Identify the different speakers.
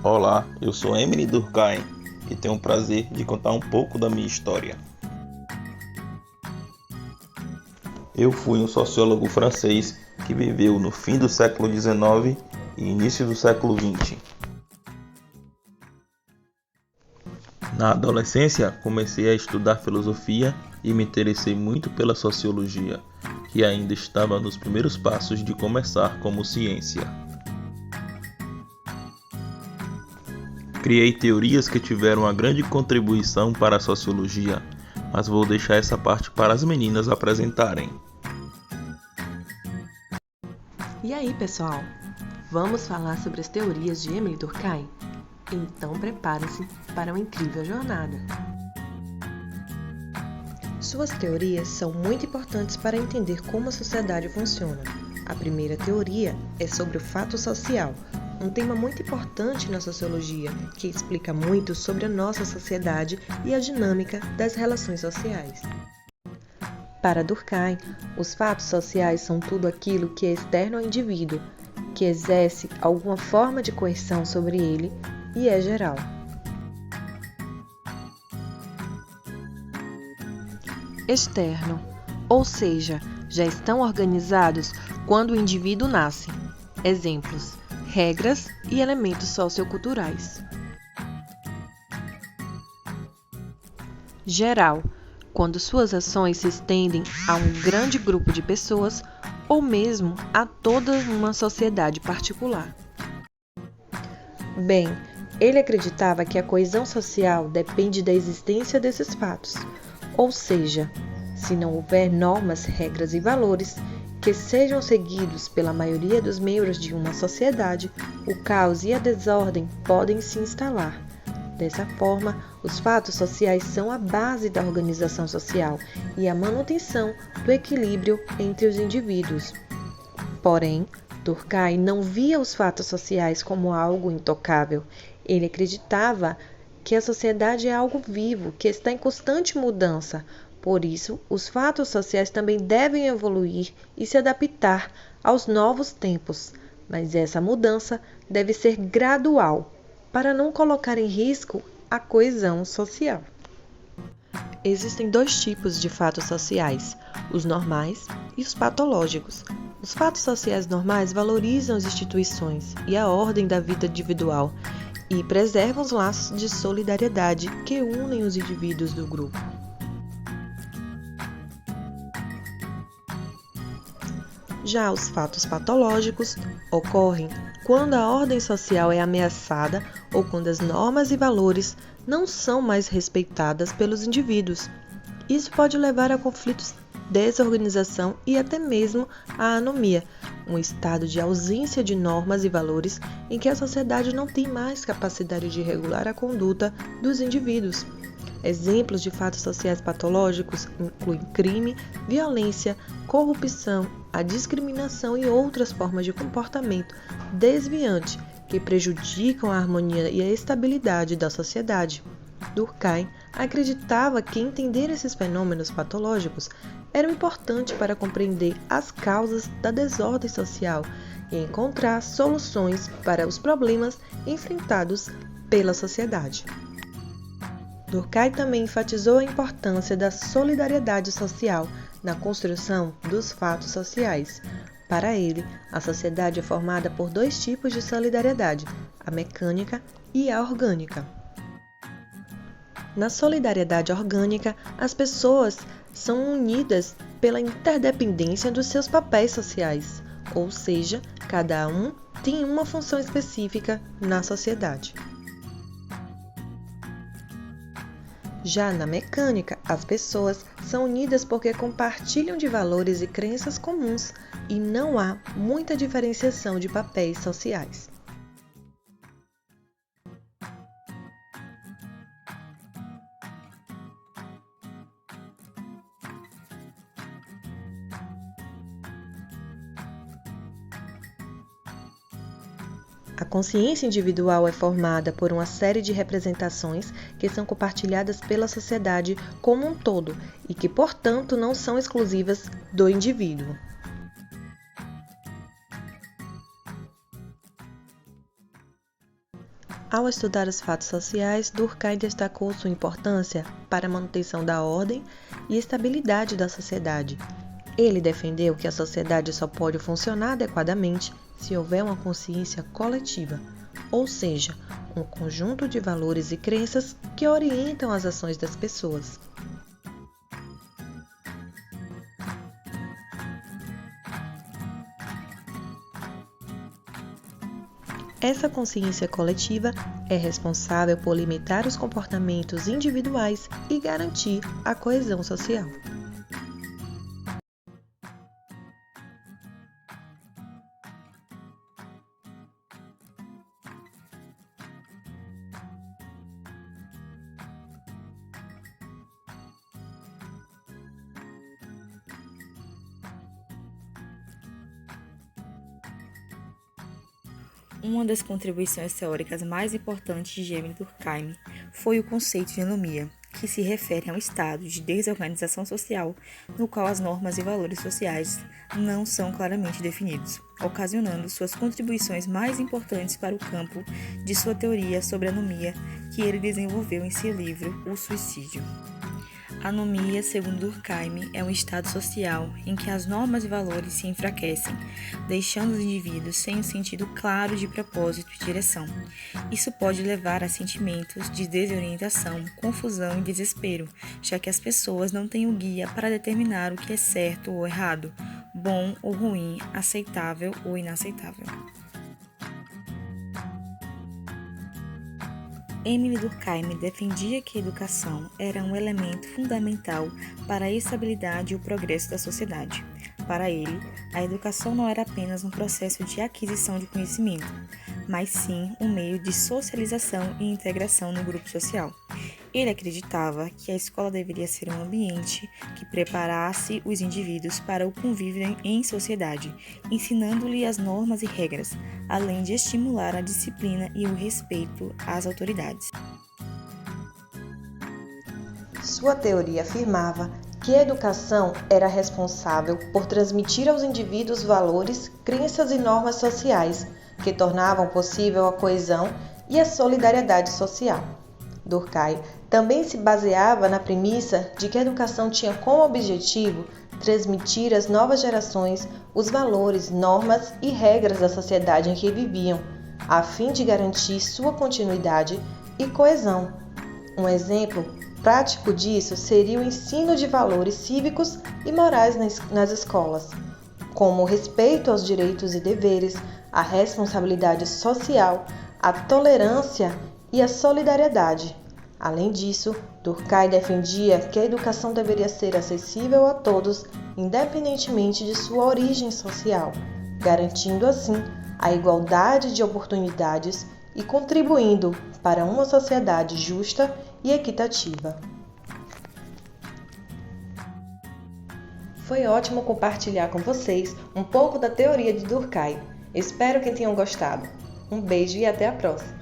Speaker 1: Olá, eu sou Emily Durkheim e tenho o prazer de contar um pouco da minha história. Eu fui um sociólogo francês que viveu no fim do século XIX e início do século XX. Na adolescência, comecei a estudar filosofia e me interessei muito pela sociologia, que ainda estava nos primeiros passos de começar como ciência. Criei teorias que tiveram uma grande contribuição para a sociologia, mas vou deixar essa parte para as meninas apresentarem.
Speaker 2: E aí, pessoal? Vamos falar sobre as teorias de Emily Durkheim? Então prepare-se para uma incrível jornada. Suas teorias são muito importantes para entender como a sociedade funciona. A primeira teoria é sobre o fato social, um tema muito importante na sociologia, que explica muito sobre a nossa sociedade e a dinâmica das relações sociais. Para Durkheim, os fatos sociais são tudo aquilo que é externo ao indivíduo, que exerce alguma forma de coerção sobre ele e é geral. Externo, ou seja, já estão organizados quando o indivíduo nasce. Exemplos: regras e elementos socioculturais. Geral, quando suas ações se estendem a um grande grupo de pessoas ou mesmo a toda uma sociedade particular. Bem, ele acreditava que a coesão social depende da existência desses fatos, ou seja, se não houver normas, regras e valores que sejam seguidos pela maioria dos membros de uma sociedade, o caos e a desordem podem se instalar. Dessa forma, os fatos sociais são a base da organização social e a manutenção do equilíbrio entre os indivíduos. Porém, Durkheim não via os fatos sociais como algo intocável. Ele acreditava que a sociedade é algo vivo, que está em constante mudança. Por isso, os fatos sociais também devem evoluir e se adaptar aos novos tempos. Mas essa mudança deve ser gradual, para não colocar em risco a coesão social. Existem dois tipos de fatos sociais, os normais e os patológicos. Os fatos sociais normais valorizam as instituições e a ordem da vida individual e preservam os laços de solidariedade que unem os indivíduos do grupo. Já os fatos patológicos ocorrem quando a ordem social é ameaçada ou quando as normas e valores não são mais respeitadas pelos indivíduos. Isso pode levar a conflitos, desorganização e até mesmo a anomia, um estado de ausência de normas e valores em que a sociedade não tem mais capacidade de regular a conduta dos indivíduos. Exemplos de fatos sociais patológicos incluem crime, violência, corrupção, a discriminação e outras formas de comportamento desviante que prejudicam a harmonia e a estabilidade da sociedade. Durkheim acreditava que entender esses fenômenos patológicos era importante para compreender as causas da desordem social e encontrar soluções para os problemas enfrentados pela sociedade. Durkheim também enfatizou a importância da solidariedade social na construção dos fatos sociais. Para ele, a sociedade é formada por dois tipos de solidariedade, a mecânica e a orgânica. Na solidariedade orgânica, as pessoas são unidas pela interdependência dos seus papéis sociais, ou seja, cada um tem uma função específica na sociedade. Já na mecânica, as pessoas são unidas porque compartilham de valores e crenças comuns e não há muita diferenciação de papéis sociais. A consciência individual é formada por uma série de representações que são compartilhadas pela sociedade como um todo e que, portanto, não são exclusivas do indivíduo. Ao estudar os fatos sociais, Durkheim destacou sua importância para a manutenção da ordem e estabilidade da sociedade. Ele defendeu que a sociedade só pode funcionar adequadamente se houver uma consciência coletiva, ou seja, um conjunto de valores e crenças que orientam as ações das pessoas. Essa consciência coletiva é responsável por limitar os comportamentos individuais e garantir a coesão social.
Speaker 3: Uma das contribuições teóricas mais importantes de Emile Durkheim foi o conceito de anomia, que se refere a um estado de desorganização social no qual as normas e valores sociais não são claramente definidos, ocasionando suas contribuições mais importantes para o campo de sua teoria sobre anomia, que ele desenvolveu em seu livro O Suicídio. A anomia, segundo Durkheim, é um estado social em que as normas e valores se enfraquecem, deixando os indivíduos sem um sentido claro de propósito e direção. Isso pode levar a sentimentos de desorientação, confusão e desespero, já que as pessoas não têm o guia para determinar o que é certo ou errado, bom ou ruim, aceitável ou inaceitável. Emile Durkheim defendia que a educação era um elemento fundamental para a estabilidade e o progresso da sociedade. Para ele, a educação não era apenas um processo de aquisição de conhecimento, mas sim um meio de socialização e integração no grupo social. Ele acreditava que a escola deveria ser um ambiente que preparasse os indivíduos para o convívio em sociedade, ensinando-lhe as normas e regras, além de estimular a disciplina e o respeito às autoridades.
Speaker 2: Sua teoria afirmava que a educação era responsável por transmitir aos indivíduos valores, crenças e normas sociais que tornavam possível a coesão e a solidariedade social. Durkheim também se baseava na premissa de que a educação tinha como objetivo transmitir às novas gerações os valores, normas e regras da sociedade em que viviam, a fim de garantir sua continuidade e coesão. Um exemplo prático disso seria o ensino de valores cívicos e morais nas escolas, como o respeito aos direitos e deveres, a responsabilidade social, a tolerância e a solidariedade. Além disso, Durkheim defendia que a educação deveria ser acessível a todos, independentemente de sua origem social, garantindo assim a igualdade de oportunidades e contribuindo para uma sociedade justa e equitativa. Foi ótimo compartilhar com vocês um pouco da teoria de Durkheim. Espero que tenham gostado. Um beijo e até a próxima!